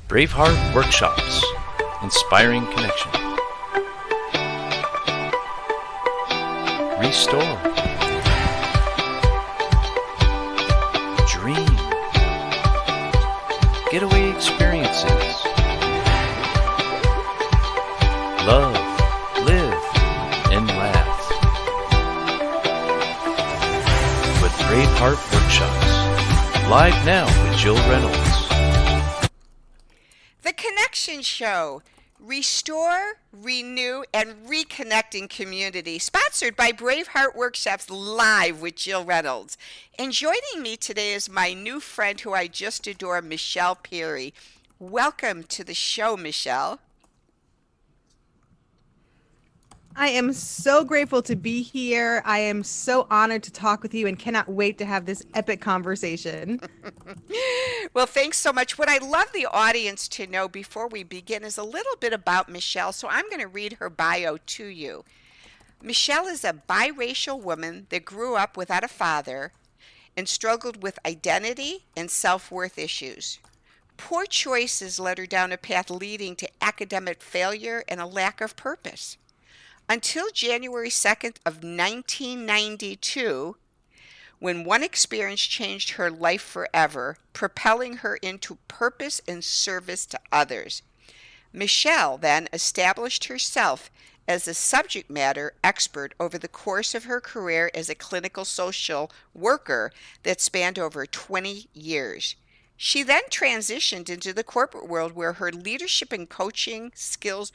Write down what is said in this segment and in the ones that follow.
Braveheart Workshops, inspiring connection. Restore. Dream. Getaway experiences. Love, live, and laugh. With Braveheart Workshops. Live now with Jill Reynolds. The Connection Show. Restore, renew, and reconnecting community. Sponsored by Braveheart Workshops, live with Jill Reynolds. And joining me today is my new friend who I just adore, Michelle Perry. Welcome to the show, Michelle. I am so grateful to be here. I am so honored to talk with you and cannot wait to have this epic conversation. Well, thanks so much. What I'd love the audience to know before we begin is a little bit about Michelle, so I'm going to read her bio to you. Michelle is a biracial woman that grew up without a father and struggled with identity and self-worth issues. Poor choices led her down a path leading to academic failure and a lack of purpose. Until January 2nd of 1992, when one experience changed her life forever, propelling her into purpose and service to others. Michelle then established herself as a subject matter expert over the course of her career as a clinical social worker that spanned over 20 years. She then transitioned into the corporate world where her leadership and coaching skills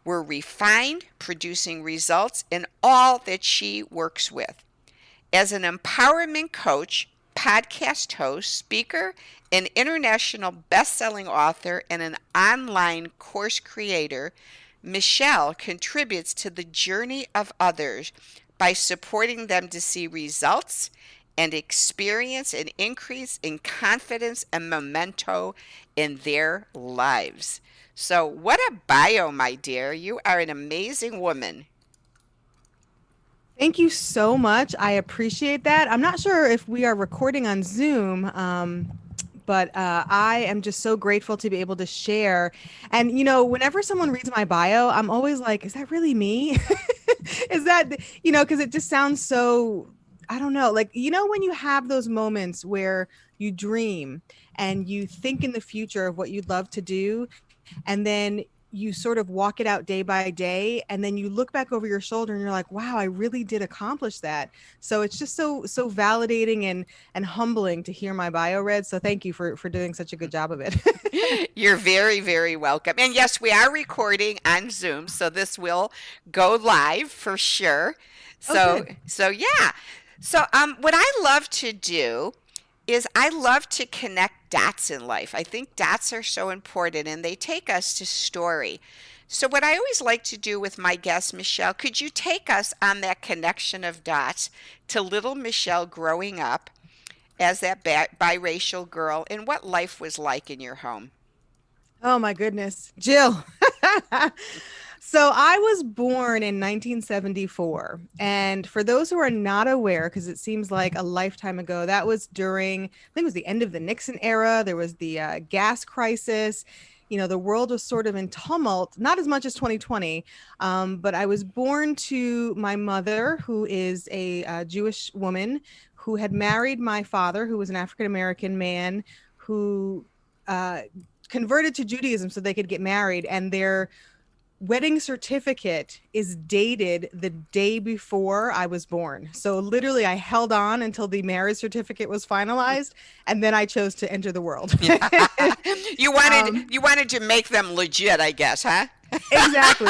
were refined, producing results in all that she works with. As an empowerment coach, podcast host, speaker, an international best-selling author, and an online course creator, Michelle contributes to the journey of others by supporting them to see results and experience an increase in confidence and memento in their lives. So what a bio, my dear. You are an amazing woman. Thank you so much. I appreciate that. I'm not sure if we are recording on Zoom, but I am just so grateful to be able to share. And, you know, whenever someone reads my bio, I'm always like, is that really me? Is that, you know, because it just sounds so, I don't know, like, you know, when you have those moments where you dream and you think in the future of what you'd love to do, and then you sort of walk it out day by day, and then you look back over your shoulder and you're like, wow, I really did accomplish that. So it's just so validating and humbling to hear my bio read. So thank you for doing such a good job of it. You're very, very welcome. And yes, we are recording on Zoom, so this will go live for sure. So yeah. So what I love to do is I love to connect dots in life. I think dots are so important and they take us to story. So what I always like to do with my guest, Michelle, could you take us on that connection of dots to little Michelle growing up as that biracial girl and what life was like in your home? Oh my goodness, Jill. So I was born in 1974. And for those who are not aware, because it seems like a lifetime ago, that was during, I think it was the end of the Nixon era. There was the gas crisis. You know, the world was sort of in tumult, not as much as 2020. But I was born to my mother, who is a Jewish woman who had married my father, who was an African-American man who converted to Judaism so they could get married. And their wedding certificate is dated the day before I was born. So literally I held on until the marriage certificate was finalized, and then I chose to enter the world. You wanted to make them legit, I guess, huh? Exactly.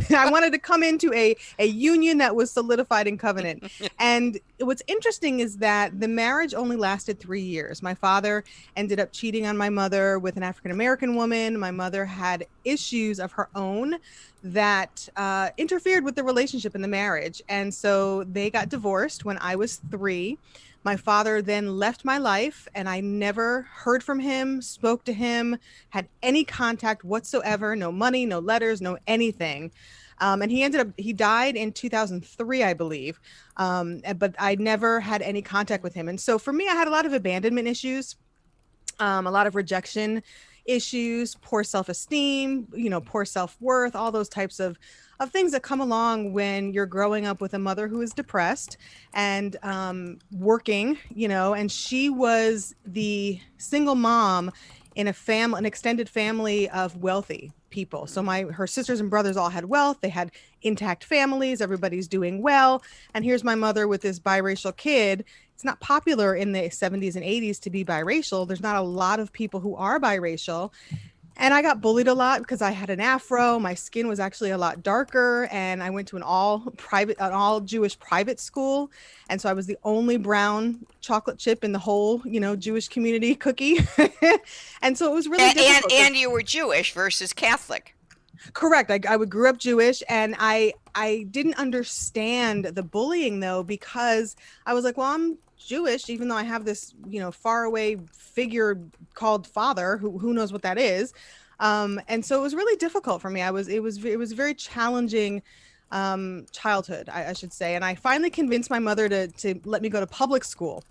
I wanted to come into a union that was solidified in covenant. And what's interesting is that the marriage only lasted 3 years. My father ended up cheating on my mother with an African-American woman. My mother had issues of her own that interfered with the relationship in the marriage. And so they got divorced when I was 3. My father then left my life, and I never heard from him, spoke to him, had any contact whatsoever, no money, no letters, no anything. And he died in 2003, I believe. But I never had any contact with him. And so for me, I had a lot of abandonment issues, a lot of rejection. issues, poor self-esteem, poor self-worth, all those types of things that come along when you're growing up with a mother who is depressed and working, and she was the single mom in an extended family of wealthy people. So her sisters and brothers all had wealth. They had intact families. Everybody's doing well. And here's my mother with this biracial kid. It's not popular in the 70s and 80s to be biracial. There's not a lot of people who are biracial. And I got bullied a lot because I had an afro. My skin was actually a lot darker, and I went to an all Jewish private school. And so I was the only brown chocolate chip in the whole, Jewish community cookie. And so it was really difficult. And you were Jewish versus Catholic. Correct. I grew up Jewish, and I didn't understand the bullying though, because I was like, well, I'm Jewish, even though I have this, far away figure called father, who knows what that is. And so it was really difficult for me. It was a very challenging childhood, I should say. And I finally convinced my mother to let me go to public school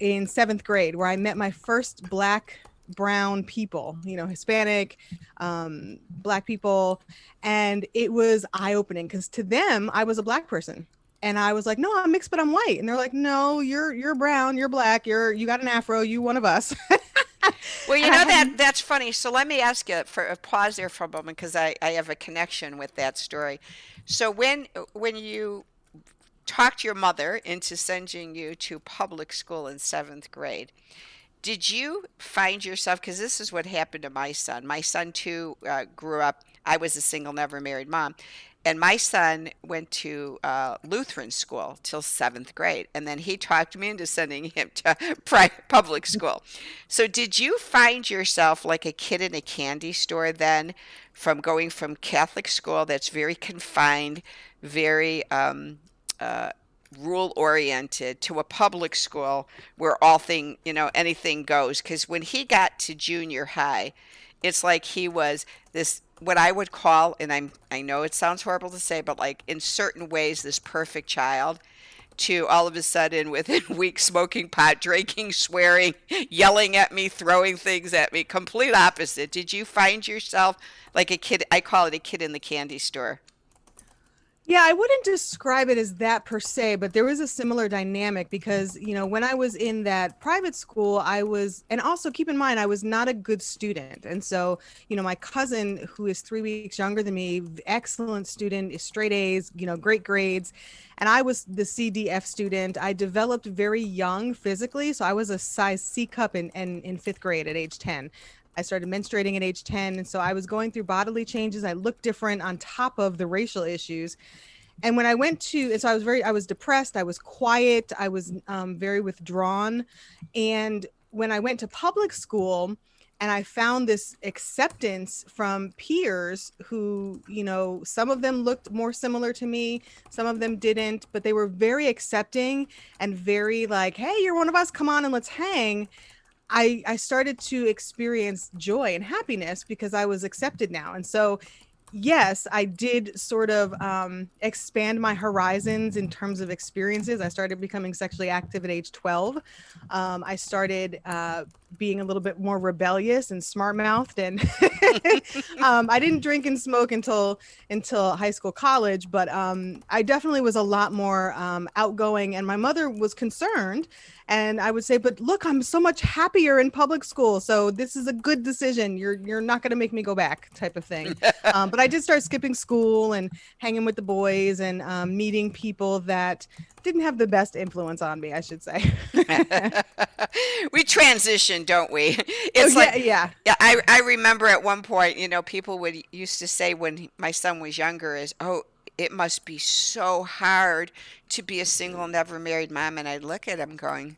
in 7th grade, where I met my first brown people, Hispanic, Black people. And it was eye-opening because to them, I was a Black person. And I was like, no, I'm mixed, but I'm white. And they're like, no, you're brown, you're Black, you got an afro, you one of us. Well, that's funny. So let me ask you for a pause there for a moment, because I have a connection with that story. So when you talked your mother into sending you to public school in 7th grade, did you find yourself, because this is what happened to my son. My son too grew up, I was a single, never married mom. And my son went to Lutheran school till 7th grade. And then he talked me into sending him to public school. So did you find yourself like a kid in a candy store then, from going from Catholic school that's very confined, very rule oriented, to a public school where anything goes? Because when he got to junior high, it's like he was this, what I would call, and I know it sounds horrible to say, but like in certain ways, this perfect child, to all of a sudden within weeks smoking pot, drinking, swearing, yelling at me, throwing things at me. Complete opposite. Did you find yourself like a kid? I call it a kid in the candy store. Yeah, I wouldn't describe it as that per se, but there was a similar dynamic because, when I was in that private school, and also keep in mind, I was not a good student. And so, my cousin, who is 3 weeks younger than me, excellent student, straight A's, great grades. And I was the CDF student. I developed very young physically. So I was a size C cup in 5th grade at age 10. I started menstruating at age 10. And so I was going through bodily changes. I looked different on top of the racial issues. And when I so I was depressed. I was quiet. I was very withdrawn. And when I went to public school and I found this acceptance from peers who, some of them looked more similar to me, some of them didn't, but they were very accepting and very like, hey, you're one of us, come on and let's hang. I started to experience joy and happiness because I was accepted now. And so, yes, I did sort of expand my horizons in terms of experiences. I started becoming sexually active at age 12. I started being a little bit more rebellious and smart-mouthed, and I didn't drink and smoke until high school, college, but I definitely was a lot more outgoing, and my mother was concerned. And I would say, but look, I'm so much happier in public school. So this is a good decision. You're not going to make me go back, type of thing. But I did start skipping school and hanging with the boys and meeting people that didn't have the best influence on me, I should say. We transition, don't we? It's yeah. I remember at one point, people used to say when my son was younger is, oh, it must be so hard to be a single, never married mom. And I look at him going,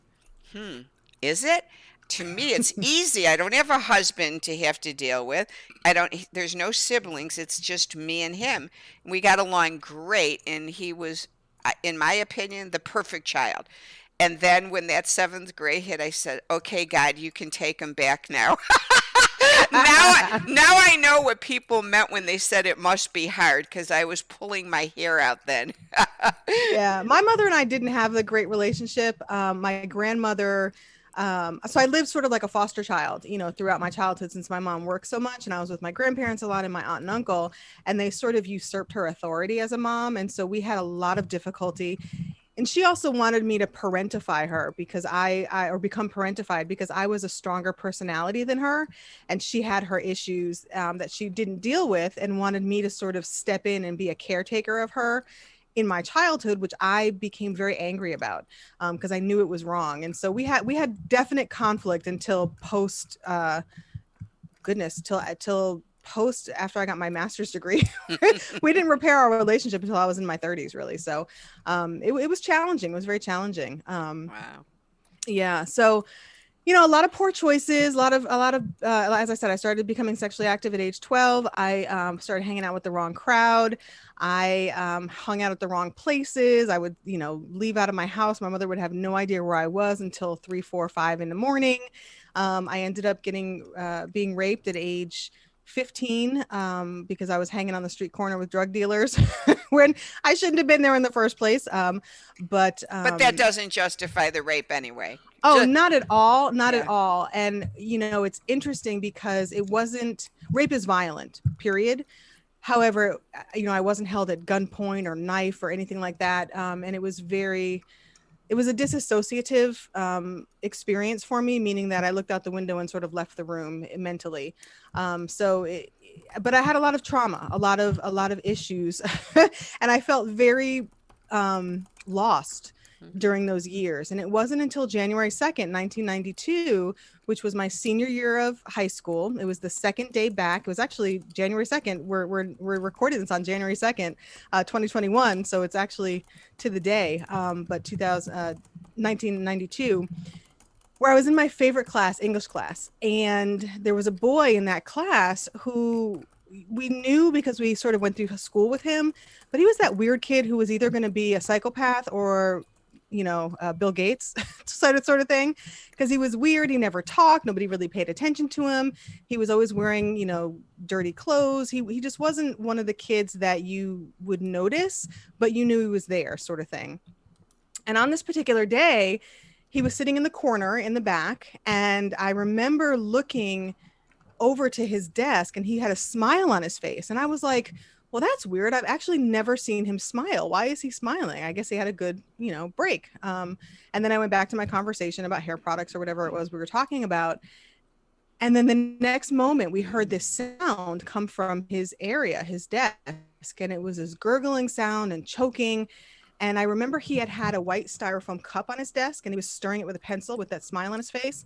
is it? To me, it's easy. I don't have a husband to have to deal with. There's no siblings. It's just me and him. We got along great. And he was, in my opinion, the perfect child. And then when that 7th grade hit, I said, okay, God, you can take him back now. Now I know what people meant when they said it must be hard, because I was pulling my hair out then. Yeah, my mother and I didn't have a great relationship. My grandmother So I lived sort of like a foster child, throughout my childhood since my mom worked so much and I was with my grandparents a lot and my aunt and uncle, and they sort of usurped her authority as a mom. And so we had a lot of difficulty. And she also wanted me to parentify her because or become parentified because I was a stronger personality than her. And she had her issues that she didn't deal with and wanted me to sort of step in and be a caretaker of her in my childhood, which I became very angry about because I knew it was wrong. And so we had definite conflict until post till post after I got my master's degree. We didn't repair our relationship until I was in my 30s, really. So it was challenging. It was very challenging. Wow. Yeah. So a lot of poor choices, as I said, I started becoming sexually active at age 12. I started hanging out with the wrong crowd. I hung out at the wrong places. I would, leave out of my house. My mother would have no idea where I was until 3, 4, 5 in the morning. I ended up being raped at age 15 because I was hanging on the street corner with drug dealers when I shouldn't have been there in the first place. But that doesn't justify the rape anyway. Oh, not at all. Not at all. And, it's interesting because rape is violent, period. However, I wasn't held at gunpoint or knife or anything like that. And it was a disassociative experience for me, meaning that I looked out the window and sort of left the room mentally. But I had a lot of trauma, a lot of issues, and I felt very lost during those years. And it wasn't until January 2nd, 1992, which was my senior year of high school. It was the second day back. It was actually January 2nd. We're recording this on January 2nd, 2021. So it's actually to the day, but 1992, where I was in my favorite class, English class. And there was a boy in that class who we knew because we sort of went through school with him, but he was that weird kid who was either going to be a psychopath or Bill Gates sort of thing, because he was weird. He never talked. Nobody really paid attention to him. He was always wearing, dirty clothes. He just wasn't one of the kids that you would notice, but you knew he was there, sort of thing. And on this particular day, he was sitting in the corner in the back. And I remember looking over to his desk and he had a smile on his face. And I was like, well, that's weird. I've actually never seen him smile. Why is he smiling? I guess he had a good, break. And then I went back to my conversation about hair products or whatever it was we were talking about. And then the next moment we heard this sound come from his area, his desk, and it was this gurgling sound and choking. And I remember he had a white styrofoam cup on his desk and he was stirring it with a pencil with that smile on his face.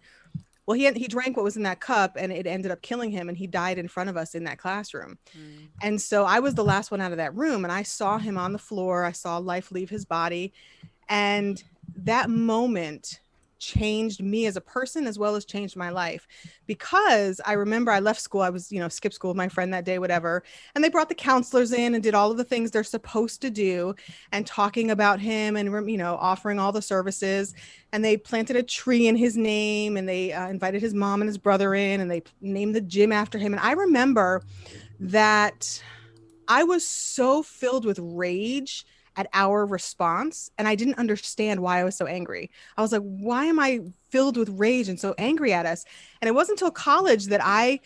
Well, he drank what was in that cup and it ended up killing him, and he died in front of us in that classroom. And so I was the last one out of that room, and I saw him on the floor. I saw life leave his body. And that moment changed me as a person as well as changed my life, because I remember I left school. I was, skipped school with my friend that day, whatever. And they brought the counselors in and did all of the things they're supposed to do and talking about him and, offering all the services. And they planted a tree in his name, and they invited his mom and his brother in, and they named the gym after him. And I remember that I was so filled with rage at our response, and I didn't understand why I was so angry. I was like, why am I filled with rage and so angry at us? And it wasn't until college that I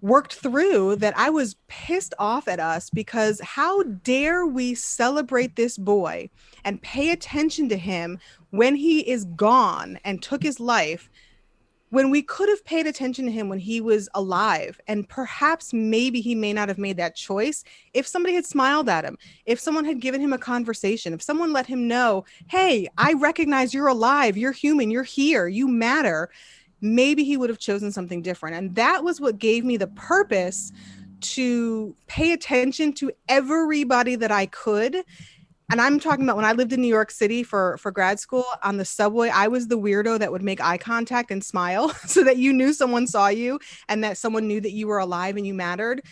worked through that I was pissed off at us, because how dare we celebrate this boy and pay attention to him when he is gone and took his life, when we could have paid attention to him when he was alive. And perhaps maybe he may not have made that choice if somebody had smiled at him, if someone had given him a conversation, if someone let him know, hey, I recognize you're alive, you're human, you're here, you matter. Maybe he would have chosen something different. And that was what gave me the purpose to pay attention to everybody that I could. And I'm talking about when I lived in New York City for grad school, on the subway, I was the weirdo that would make eye contact and smile so that you knew someone saw you and that someone knew that you were alive and you mattered.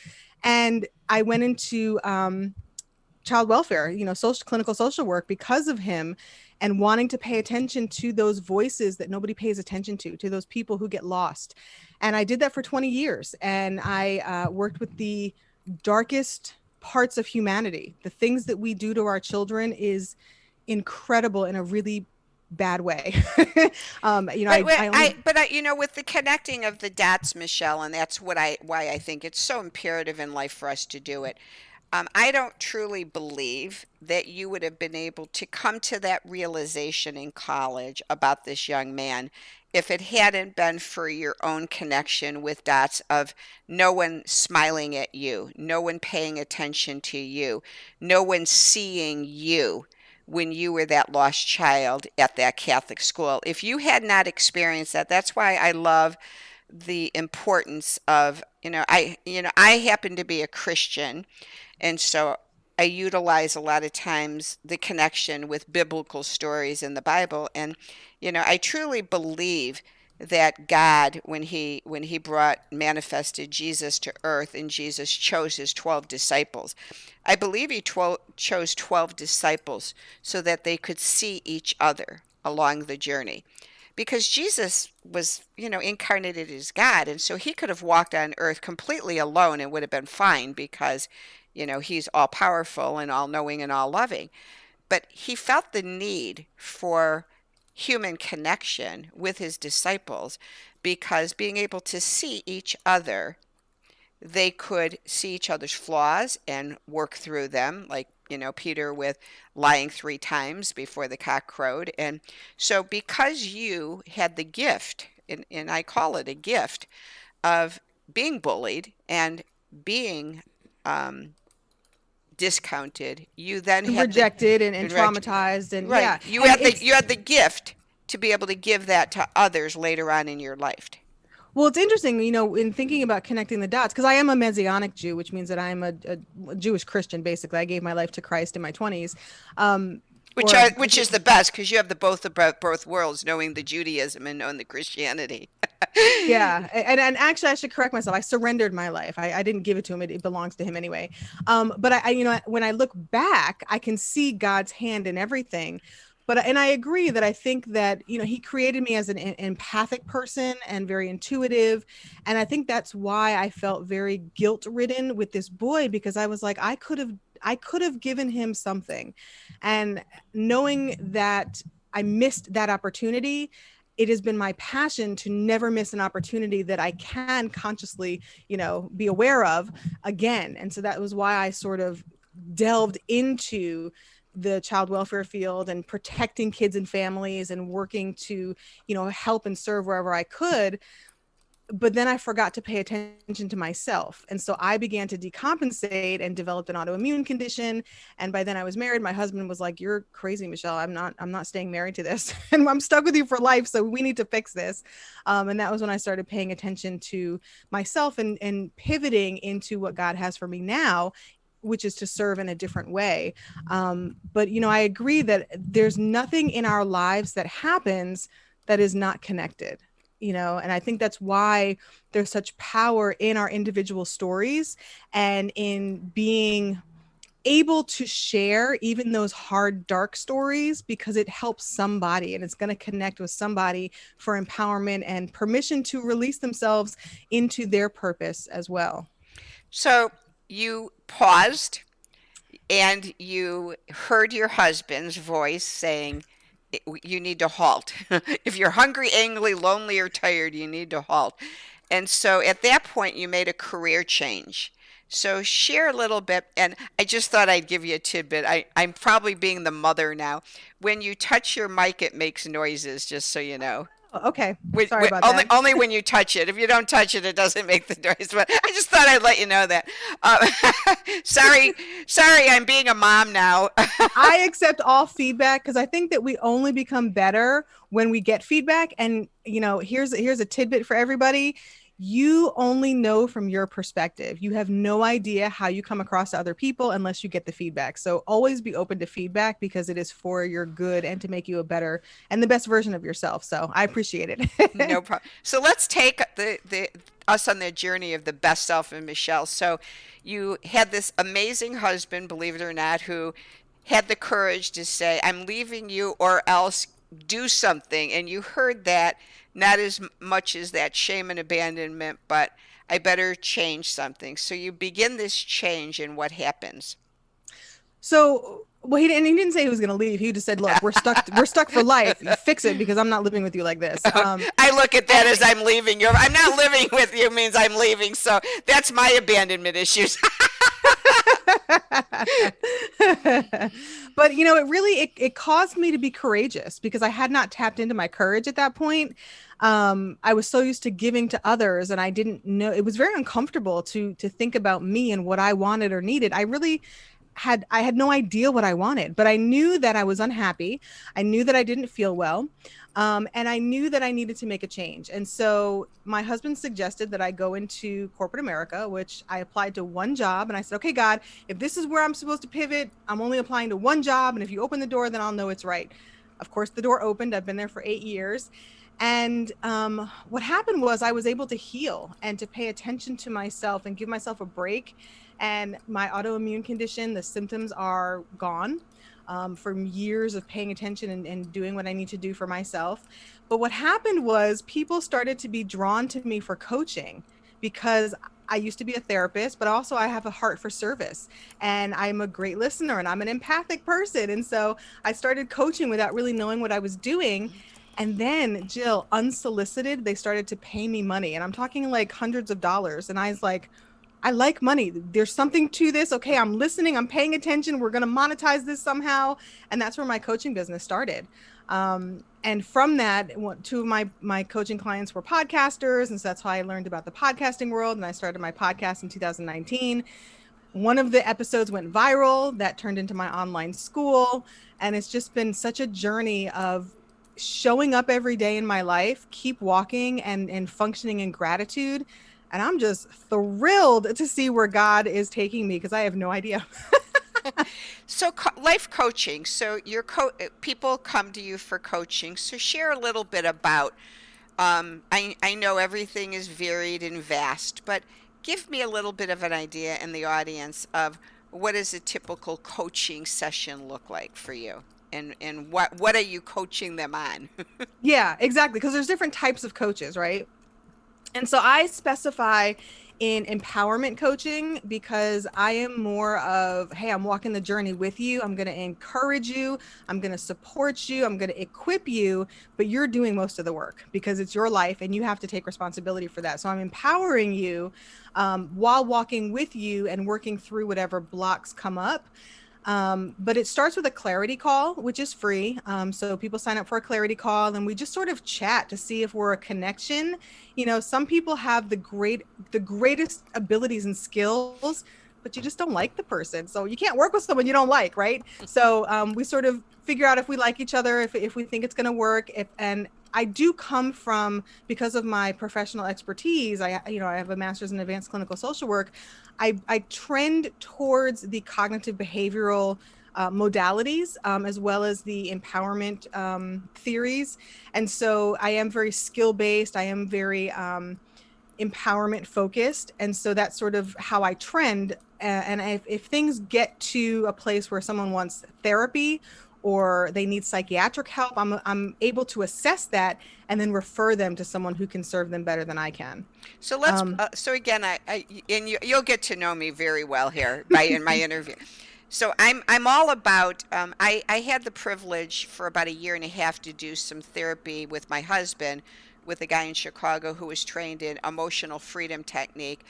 And I went into child welfare, clinical social work because of him, and wanting to pay attention to those voices that nobody pays attention to those people who get lost. And I did that for 20 years. And I worked with the darkest parts of humanity. The things that we do to our children is incredible in a really bad way. But I only. with the connecting of the dots, Michelle, and that's why I think it's so imperative in life for us to do it. I don't truly believe that you would have been able to come to that realization in college about this young man if it hadn't been for your own connection with dots of no one smiling at you, no one paying attention to you, no one seeing you when you were that lost child at that Catholic school. If you had not experienced that, that's why I love the importance of, I happen to be a Christian, and so I utilize a lot of times the connection with biblical stories in the Bible. And, I truly believe that God, when he brought manifested Jesus to earth and Jesus chose his 12 disciples, I believe he chose 12 disciples so that they could see each other along the journey. Because Jesus was, incarnated as God, and so he could have walked on earth completely alone and would have been fine because, he's all powerful and all knowing and all loving. But he felt the need for human connection with his disciples because being able to see each other, they could see each other's flaws and work through them, like, Peter with lying 3 times before the cock crowed. And so, because you had the gift, and I call it a gift, of being bullied and being discounted, you then had the Rejected and right, traumatized, and right. yeah, You and had the it's you had the gift to be able to give that to others later on in your life. well, it's interesting, in thinking about connecting the dots, because I am a Messianic Jew, which means that I'm a Jewish Christian. Basically, I gave my life to Christ in my 20s. Which is the best because you have both worlds, knowing the Judaism and knowing the Christianity. Yeah, and actually, I should correct myself. I surrendered my life. I didn't give it to him. It belongs to him anyway. But when I look back, I can see God's hand in everything. And I agree that I think that, he created me as an empathic person and very intuitive. And I think that's why I felt very guilt ridden with this boy, because I was like, I could have given him something. And knowing that I missed that opportunity, it has been my passion to never miss an opportunity that I can consciously, be aware of again. And so that was why I sort of delved into the child welfare field and protecting kids and families and working to, help and serve wherever I could. But then I forgot to pay attention to myself. And so I began to decompensate and developed an autoimmune condition. And by then I was married. My husband was like, "You're crazy, Michelle. I'm not staying married to this. And I'm stuck with you for life. So we need to fix this." And that was when I started paying attention to myself and pivoting into what God has for me now, which is to serve in a different way. But, I agree that there's nothing in our lives that happens that is not connected. And I think that's why there's such power in our individual stories and in being able to share even those hard, dark stories, because it helps somebody and it's going to connect with somebody for empowerment and permission to release themselves into their purpose as well. So you paused and you heard your husband's voice saying, "You need to halt. If you're hungry, angry, lonely, or tired, you need to halt." And so at that point, you made a career change. So share a little bit. And I just thought I'd give you a tidbit. I'm probably being the mother now. When you touch your mic, it makes noises, just so you know. Okay. Sorry about only, that. only when you touch it. If you don't touch it, it doesn't make the noise. But I just thought I'd let you know that. Sorry, I'm being a mom now. I accept all feedback because I think that we only become better when we get feedback. And, here's a tidbit for everybody. You only know from your perspective. You have no idea how you come across to other people unless you get the feedback. So always be open to feedback because it is for your good and to make you a better and the best version of yourself. So I appreciate it. No problem. So let's take us on the journey of the best self in Michelle. So you had this amazing husband, believe it or not, who had the courage to say, "I'm leaving you or else do something." And you heard that not as much as that shame and abandonment, but I better change something. So you begin this change, and what happens? So Well, he didn't say he was going to leave. He just said, "Look, we're stuck for life. You fix it because I'm not living with you like this." I look at that And as I'm leaving you. I'm not living with you means I'm leaving. So that's my abandonment issues. but it really it caused me to be courageous because I had not tapped into my courage at that point. I was so used to giving to others, and I didn't know, it was very uncomfortable to think about me and what I wanted or needed. I had no idea what I wanted, but I knew that I was unhappy. I knew that I didn't feel well. And I knew that I needed to make a change. And so my husband suggested that I go into corporate America, which I applied to one job. And I said, okay, God, if this is where I'm supposed to pivot, I'm only applying to one job. And if you open the door, then I'll know it's right. Of course, the door opened. I've been there for 8 years. And what happened was I was able to heal and to pay attention to myself and give myself a break. And my autoimmune condition, the symptoms are gone from years of paying attention and doing what I need to do for myself. But what happened was people started to be drawn to me for coaching because I used to be a therapist, but also I have a heart for service and I'm a great listener and I'm an empathic person. And so I started coaching without really knowing what I was doing. And then, Jill, unsolicited, they started to pay me money. And I'm talking like hundreds of dollars. And I was like, I like money. There's something to this. Okay, I'm listening. I'm paying attention. We're going to monetize this somehow. And that's where my coaching business started. And from that, two of my coaching clients were podcasters. And so that's how I learned about the podcasting world. And I started my podcast in 2019. One of the episodes went viral. That turned into my online school. And it's just been such a journey of showing up every day in my life, keep walking and functioning in gratitude. And I'm just thrilled to see where God is taking me because I have no idea. So life coaching. So people come to you for coaching. So share a little bit about. I know everything is varied and vast, but give me a little bit of an idea in the audience of what does a typical coaching session look like for you, and what are you coaching them on? Yeah, exactly. Because there's different types of coaches, right? And so I specify in empowerment coaching because I am more of, hey, I'm walking the journey with you. I'm going to encourage you. I'm going to support you. I'm going to equip you, but you're doing most of the work because it's your life and you have to take responsibility for that. So I'm empowering you while walking with you and working through whatever blocks come up. But it starts with a clarity call, which is free. So people sign up for a clarity call and we just sort of chat to see if we're a connection. Some people have the greatest abilities and skills, but you just don't like the person. So you can't work with someone you don't like, right? So we sort of figure out if we like each other, if we think it's going to work. And I do come from, because of my professional expertise, I have a master's in advanced clinical social work. I trend towards the cognitive behavioral modalities as well as the empowerment theories. And so I am very skill-based. I am very empowerment focused. And so that's sort of how I trend. And if things get to a place where someone wants therapy or they need psychiatric help, I'm able to assess that and then refer them to someone who can serve them better than I can. So so again, you'll get to know me very well here in my interview. So I'm all about. I had the privilege for about a year and a half to do some therapy with my husband, with a guy in Chicago who was trained in emotional freedom technique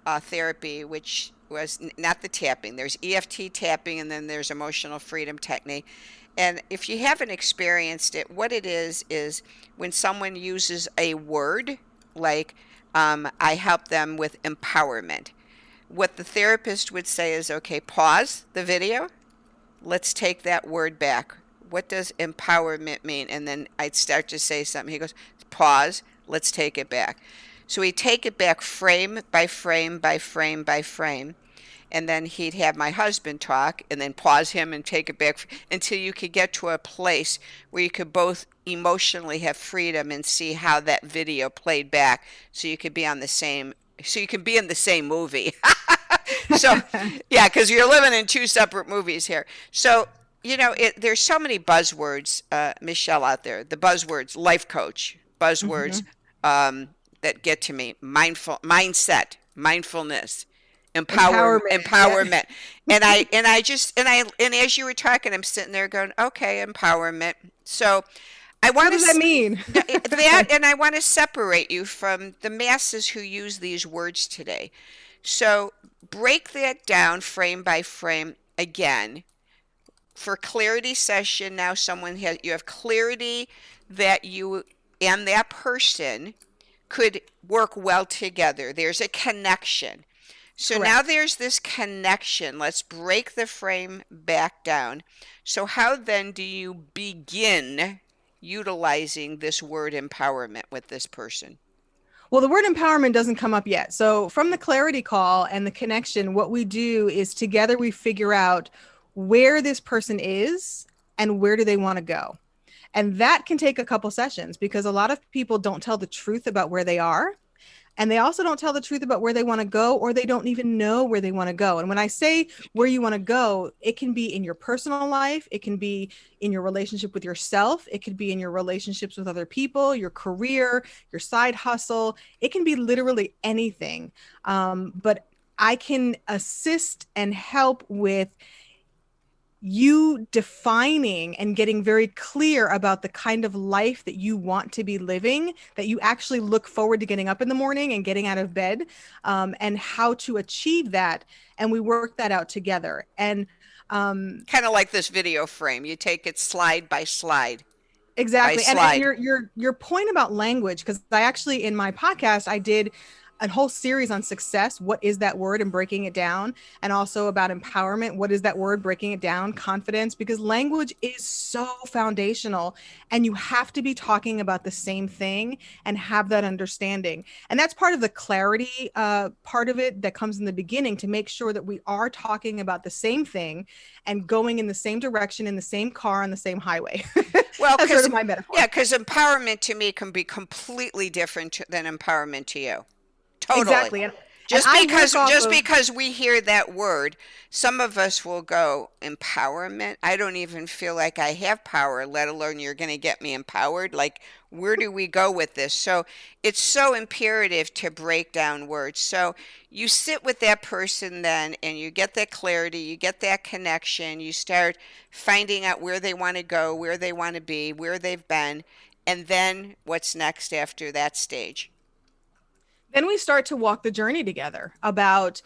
therapy, which was not the tapping. There's EFT tapping, and then there's emotional freedom technique. And if you haven't experienced it, what it is when someone uses a word like I help them with empowerment. What the therapist would say is, okay, pause the video. Let's take that word back. What does empowerment mean? And then I'd start to say something. He goes, pause, let's take it back. So he'd take it back frame by frame by frame by frame. And then he'd have my husband talk and then pause him and take it back until you could get to a place where you could both emotionally have freedom and see how that video played back so you could be in the same movie. So, yeah, because you're living in two separate movies here. So, there's so many buzzwords, Michelle, out there. The buzzwords, life coach, buzzwords that get to me, mindset, mindfulness, Empowerment. Yeah. Empowerment. And as you were talking, I'm sitting there going, okay, empowerment. So I What want does that to mean? that, and I want to separate you from the masses who use these words today. So break that down frame by frame again for clarity session. Now someone has, you have clarity that you and that person could work well together. There's a connection. So now Correct. there's this connection. Let's break the frame back down. So how then do you begin utilizing this word empowerment with this person? Well, the word empowerment doesn't come up yet. So, from the clarity call and the connection, what we do is together we figure out where this person is and where do they want to go. And that can take a couple sessions because a lot of people don't tell the truth about where they are. And they also don't tell the truth about where they want to go, or they don't even know where they want to go. And when I say where you want to go, it can be in your personal life, it can be in your relationship with yourself, it could be in your relationships with other people, your career, your side hustle. It can be literally anything. But I can assist and help with you defining and getting very clear about the kind of life that you want to be living, that you actually look forward to getting up in the morning and getting out of bed, and how to achieve that. And we work that out together. And Kind of like this video frame. You take it slide by slide by exactly. And slide. your point about language, because I actually in my podcast I did a whole series on success. What is that word and breaking it down, and also about empowerment. What is that word, breaking it down, confidence, because language is so foundational and you have to be talking about the same thing and have that understanding. And that's part of the clarity part of it that comes in the beginning, to make sure that we are talking about the same thing and going in the same direction in the same car on the same highway. Well, That's sort because of my metaphor. yeah, because empowerment to me can be completely different than empowerment to you. Totally. Exactly. And I work off Just of, because we hear that word, some of us will go, empowerment? I don't even feel like I have power, let alone you're going to get me empowered. Like, where do we go with this? So it's so imperative to break down words. So you sit with that person then and you get that clarity, you get that connection, you start finding out where they want to go, where they want to be, where they've been, and then what's next after that stage. then we start to walk the journey together about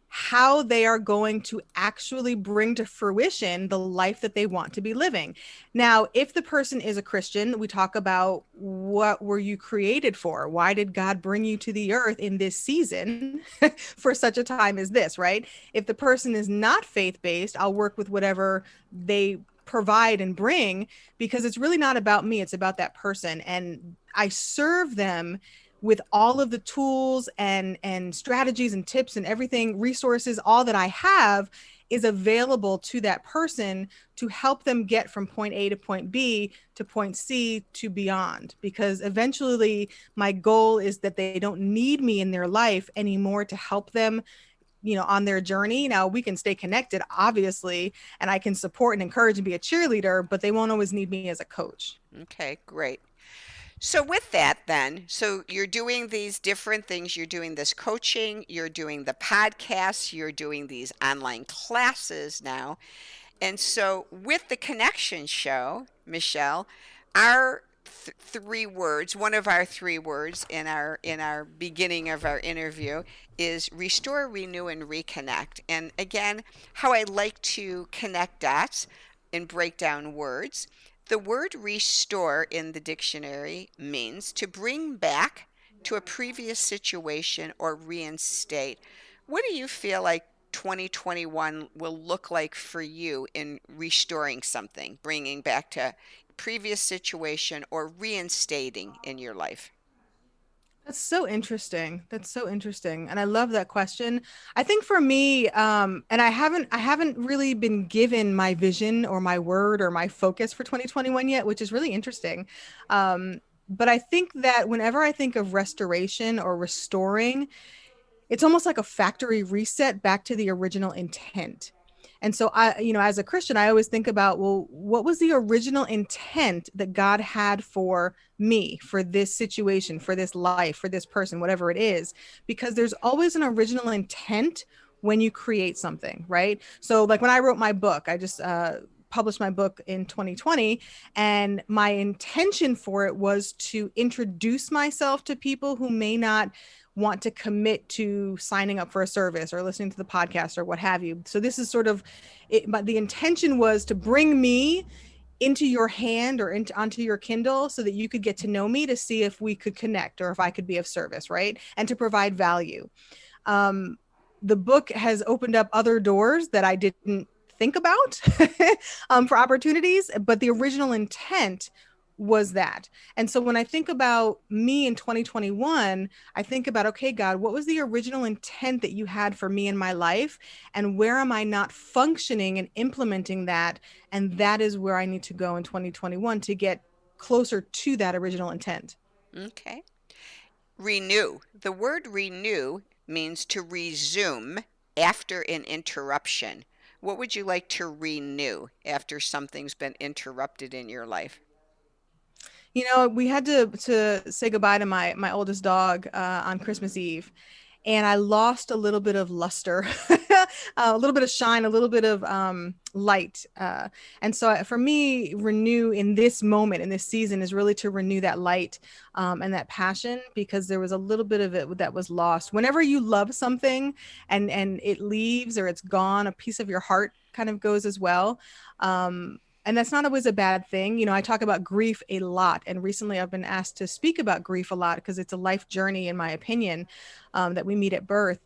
how they are going to actually bring to fruition the life that they want to be living. Now, if the person is a Christian, we talk about what were you created for? Why did God bring you to the earth in this season for such a time as this, right? If the person is not faith-based, I'll work with whatever they provide and bring, because it's really not about me, it's about that person. And I serve them with all of the tools and strategies and tips and everything, resources, all that I have is available to that person to help them get from point A to point B to point C to beyond. Because eventually my goal is that they don't need me in their life anymore to help them, on their journey. Now we can stay connected, obviously, and I can support and encourage and be a cheerleader, but they won't always need me as a coach. Okay, great. So with that then, so you're doing these different things. You're doing this coaching, you're doing the podcasts, you're doing these online classes now. And so with the connection show, Michelle, our three words, one of our three words in our beginning of our interview is restore, renew, and reconnect. And again, how I like to connect dots and break down words. The word restore in the dictionary means to bring back to a previous situation or reinstate. What do you feel like 2021 will look like for you in restoring something, bringing back to previous situation or reinstating in your life? That's so interesting. That's so interesting. And I love that question. I think for me, and I haven't really been given my vision or my word or my focus for 2021 yet, which is really interesting. But I think that whenever I think of restoration or restoring, it's almost like a factory reset back to the original intent. And so as a Christian, I always think about, well, what was the original intent that God had for me, for this situation, for this life, for this person, whatever it is? Because there's always an original intent when you create something, right? So like when I wrote my book, I just published my book in 2020, and my intention for it was to introduce myself to people who may not want to commit to signing up for a service or listening to the podcast or what have you. So this is sort of it, but the intention was to bring me into your hand or onto your Kindle so that you could get to know me, to see if we could connect or if I could be of service, right? And to provide value. um, the book has opened up other doors that I didn't think about for opportunities, but the original intent was that. And so when I think about me in 2021, I think about, okay, God, what was the original intent that you had for me in my life? And where am I not functioning and implementing that? And that is where I need to go in 2021 to get closer to that original intent. Okay. Renew. The word renew means to resume after an interruption. What would you like to renew after something's been interrupted in your life? We had to say goodbye to my oldest dog on Christmas Eve, and I lost a little bit of luster, a little bit of shine, a little bit of light. And so for me, renew in this moment, in this season, is really to renew that light and that passion, because there was a little bit of it that was lost. Whenever you love something and it leaves or it's gone, a piece of your heart kind of goes as well. And that's not always a bad thing. I talk about grief a lot. And recently I've been asked to speak about grief a lot because it's a life journey, in my opinion, that we meet at birth.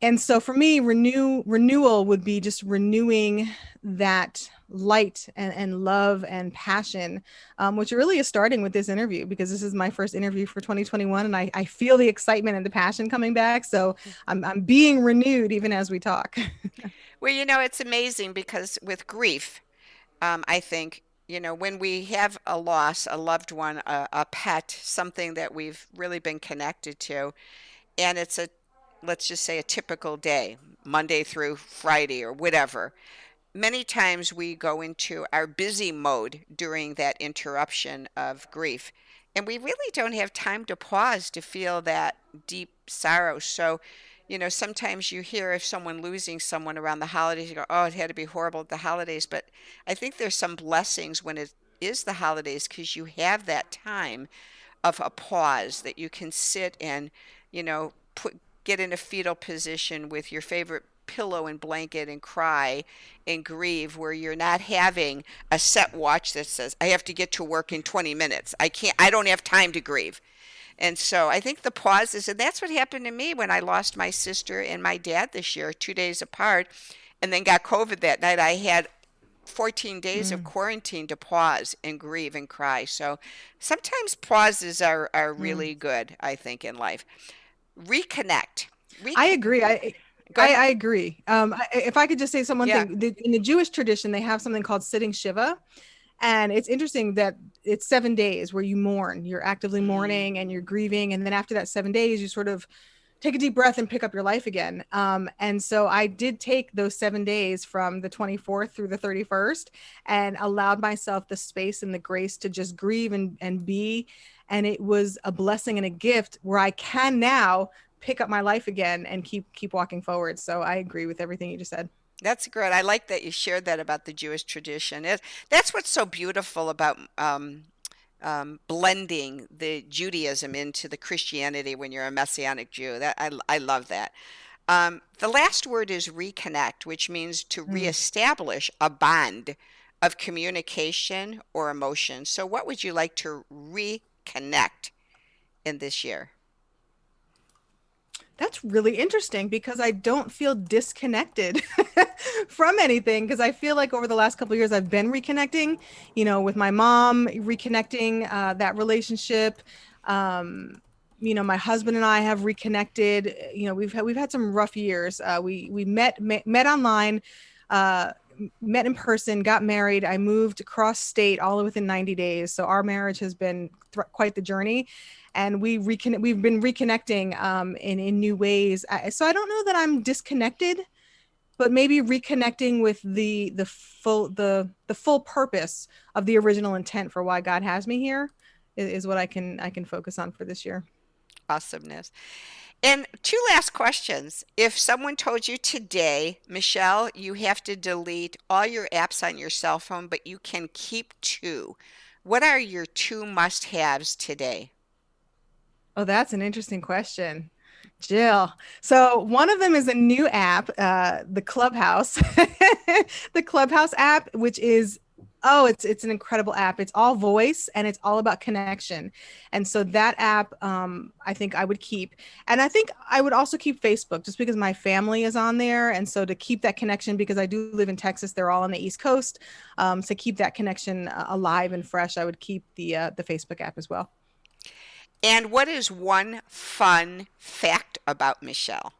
And so for me, renewal would be just renewing that light and love and passion, which really is starting with this interview, because this is my first interview for 2021. And I feel the excitement and the passion coming back. So I'm being renewed even as we talk. Well, it's amazing because with grief, I think, when we have a loss, a loved one, a pet, something that we've really been connected to, and let's just say a typical day, Monday through Friday or whatever. Many times we go into our busy mode during that interruption of grief, and we really don't have time to pause to feel that deep sorrow. So, sometimes you hear of someone losing someone around the holidays, you go, oh, it had to be horrible at the holidays. But I think there's some blessings when it is the holidays, because you have that time of a pause that you can sit and, get in a fetal position with your favorite pillow and blanket and cry and grieve, where you're not having a set watch that says, I have to get to work in 20 minutes. I don't have time to grieve. And so I think the pauses, and that's what happened to me when I lost my sister and my dad this year, 2 days apart, and then got COVID that night. I had 14 days of Mm, quarantine to pause and grieve and cry. So sometimes pauses are mm. really good, I think, in life. Reconnect. I Recon- agree. I Go I, ahead. I agree. If I could just say one Yeah. thing, in the Jewish tradition, they have something called sitting Shiva, and it's interesting that it's 7 days where you mourn. You're actively Mm. mourning and you're grieving, and then after that 7 days, you sort of take a deep breath and pick up your life again. And so I did take those 7 days from the 24th through the 31st, and allowed myself the space and the grace to just grieve and be. And it was a blessing and a gift where I can now pick up my life again and keep walking forward. So I agree with everything you just said. That's great. I like that you shared that about the Jewish tradition. That's what's so beautiful about blending the Judaism into the Christianity when you're a Messianic Jew. I love that. The last word is reconnect, which means to Mm. reestablish a bond of communication or emotion. So, what would you like to reconnect in this year? That's really interesting because I don't feel disconnected from anything, because I feel like over the last couple of years I've been reconnecting, with my mom, reconnecting that relationship. Um, my husband and I have reconnected. We've had some rough years. We met online, uh, met in person, got married. I moved across state all within 90 days. So our marriage has been quite the journey, and we've been reconnecting in new ways. So I don't know that I'm disconnected but maybe reconnecting with the full purpose of the original intent for why God has me here is what I can focus on for this year. Awesomeness. And two last questions. If someone told you today, Michelle, you have to delete all your apps on your cell phone, but you can keep two, what are your two must-haves today? Oh, that's an interesting question, Jill. So one of them is a new app, the Clubhouse, the Clubhouse app, which is it's an incredible app. It's all voice and it's all about connection. And so that app, I think I would keep, and I think I would also keep Facebook just because my family is on there, and so to keep that connection because I do live in Texas, they're all on the East Coast. To keep that connection alive and fresh, I would keep the Facebook app as well. And what is one fun fact about Michelle?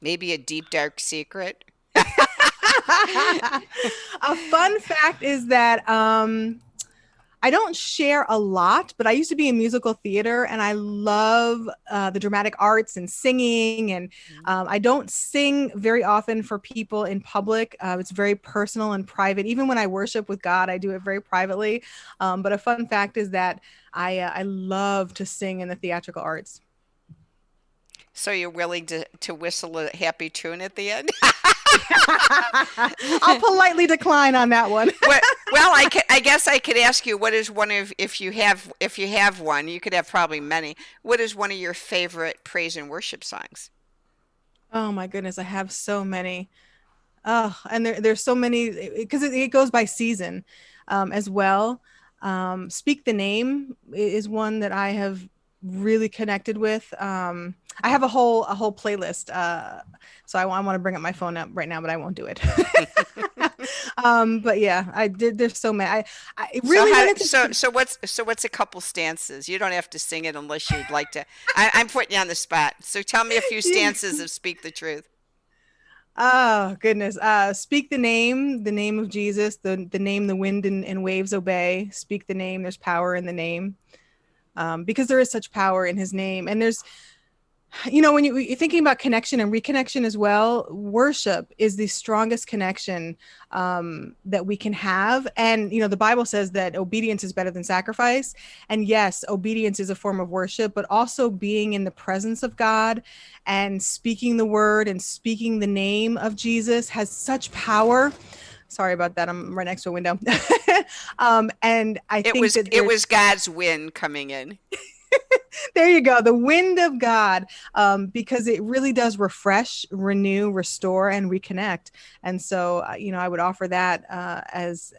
Maybe a deep, dark secret? A fun fact is that I don't share a lot, but I used to be in musical theater and I love the dramatic arts and singing. And I don't sing very often for people in public. It's very personal and private. Even when I worship with God, I do it very privately. But a fun fact is that I love to sing in the theatrical arts. So you're willing to whistle a happy tune at the end? I'll politely decline on that one. Well, I guess I could ask you, what is one of, if you have one, you could have probably many. What is one of your favorite praise and worship songs? Oh my goodness, I have so many. Oh, and there's so many because it goes by season as well. Speak the Name is one that I have really connected with. I have a whole playlist. So I want to bring up my phone up right now, but I won't do it. But yeah, I did. There's so many. I really wanted to. So what's a couple stances? You don't have to sing it unless you'd like to. I'm putting you on the spot. So tell me a few stanzas of Speak the Truth. Oh goodness. Speak the name of Jesus, the name the wind and waves obey. Speak the name. There's power in the name. Because there is such power in his name. And there's, when you're thinking about connection and reconnection as well, worship is the strongest connection that we can have. And, the Bible says that obedience is better than sacrifice. And yes, obedience is a form of worship, but also being in the presence of God and speaking the word and speaking the name of Jesus has such power. Sorry about that. I'm right next to a window. And I think it was God's wind coming in. There you go. The wind of God, because it really does refresh, renew, restore, and reconnect. And so, I would offer that as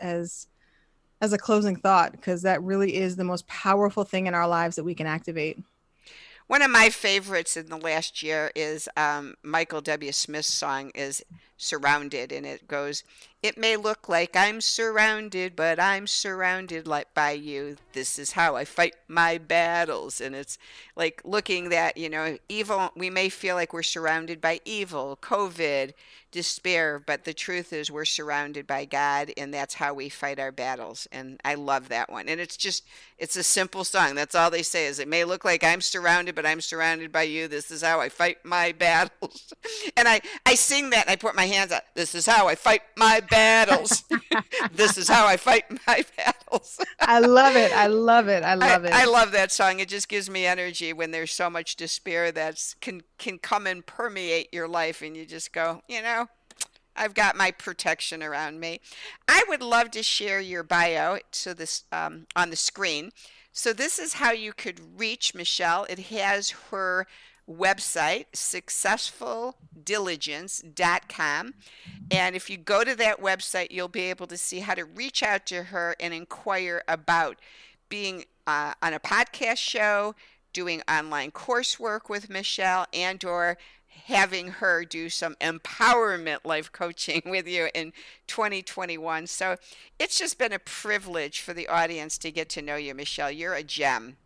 a closing thought, because that really is the most powerful thing in our lives that we can activate. One of my favorites in the last year is Michael W. Smith's song is Surrounded, and it goes, "It may look like I'm surrounded, but I'm surrounded like by you. This is how I fight my battles." And it's like looking that, evil, we may feel like we're surrounded by evil, COVID, despair, but the truth is we're surrounded by God, and that's how we fight our battles. And I love that one. And it's a simple song. That's all they say is, "It may look like I'm surrounded, but I'm surrounded by you. This is how I fight my battles." And I sing that and I put my hands up. This is how I fight my battles. This is how I fight my battles. I love it. I love it. I love it. I love that song. It just gives me energy when there's so much despair that can come and permeate your life, and you just go, I've got my protection around me. I would love to share your bio so this on the screen. So this is how you could reach Michelle. It has her website, successfuldiligence.com. And if you go to that website, you'll be able to see how to reach out to her and inquire about being on a podcast show, doing online coursework with Michelle, and or having her do some empowerment life coaching with you in 2021. So it's just been a privilege for the audience to get to know you, Michelle. You're a gem.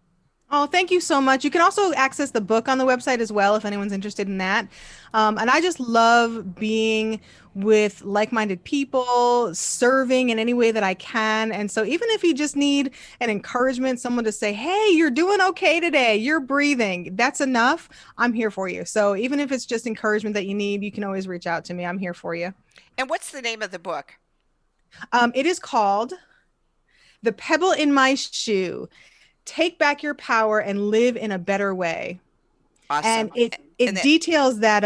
Oh, thank you so much. You can also access the book on the website as well if anyone's interested in that. And I just love being with like-minded people, serving in any way that I can. And so even if you just need an encouragement, someone to say, "Hey, you're doing okay today. You're breathing." That's enough. I'm here for you. So even if it's just encouragement that you need, you can always reach out to me. I'm here for you. And what's the name of the book? It is called The Pebble in My Shoe. Take back your power and live in a better way. And Awesome. it And that, details that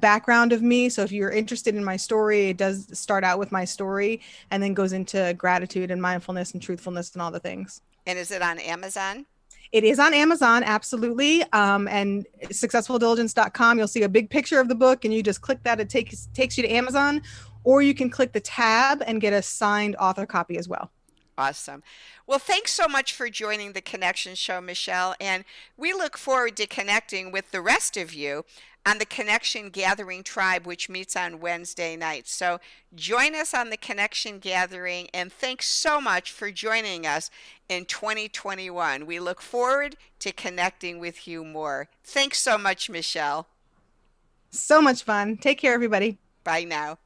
background of me. So if you're interested in my story, it does start out with my story and then goes into gratitude and mindfulness and truthfulness and all the things. and is it on Amazon? It is on Amazon, absolutely. And successfuldiligence.com, you'll see a big picture of the book and you just click that. It takes you to Amazon, or you can click the tab and get a signed author copy as well. Awesome. Well, thanks so much for joining the Connection Show, Michelle. And we look forward to connecting with the rest of you on the Connection Gathering Tribe, which meets on Wednesday nights. So join us on the Connection Gathering. And thanks so much for joining us in 2021. We look forward to connecting with you more. Thanks so much, Michelle. So much fun. Take care, everybody. Bye now.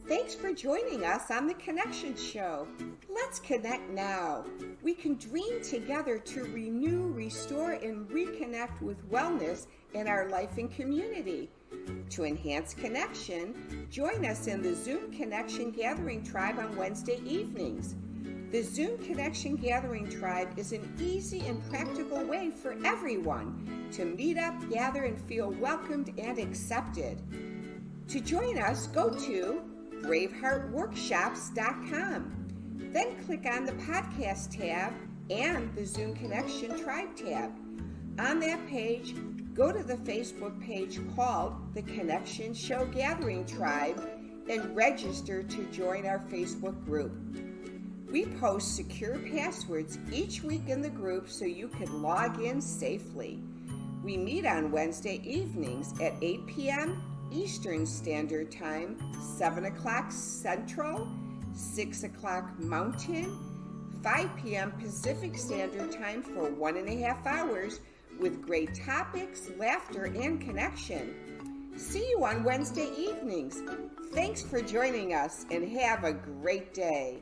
Thanks for joining us on The Connection Show. Let's connect now. We can dream together to renew, restore, and reconnect with wellness in our life and community. To enhance connection, join us in the Zoom Connection Gathering Tribe on Wednesday evenings. The Zoom Connection Gathering Tribe is an easy and practical way for everyone to meet up, gather, and feel welcomed and accepted. To join us, go to braveheartworkshops.com. Then click on the podcast tab and the Zoom Connection Tribe tab. On that page, go to the Facebook page called The Connection Show Gathering Tribe and register to join our Facebook group. We post secure passwords each week in the group so you can log in safely. We meet on Wednesday evenings at 8 p.m. Eastern Standard Time, 7 o'clock Central, 6 o'clock Mountain, 5 p.m. Pacific Standard Time for 1.5 hours with great topics, laughter, and connection. See you on Wednesday evenings. Thanks for joining us and have a great day.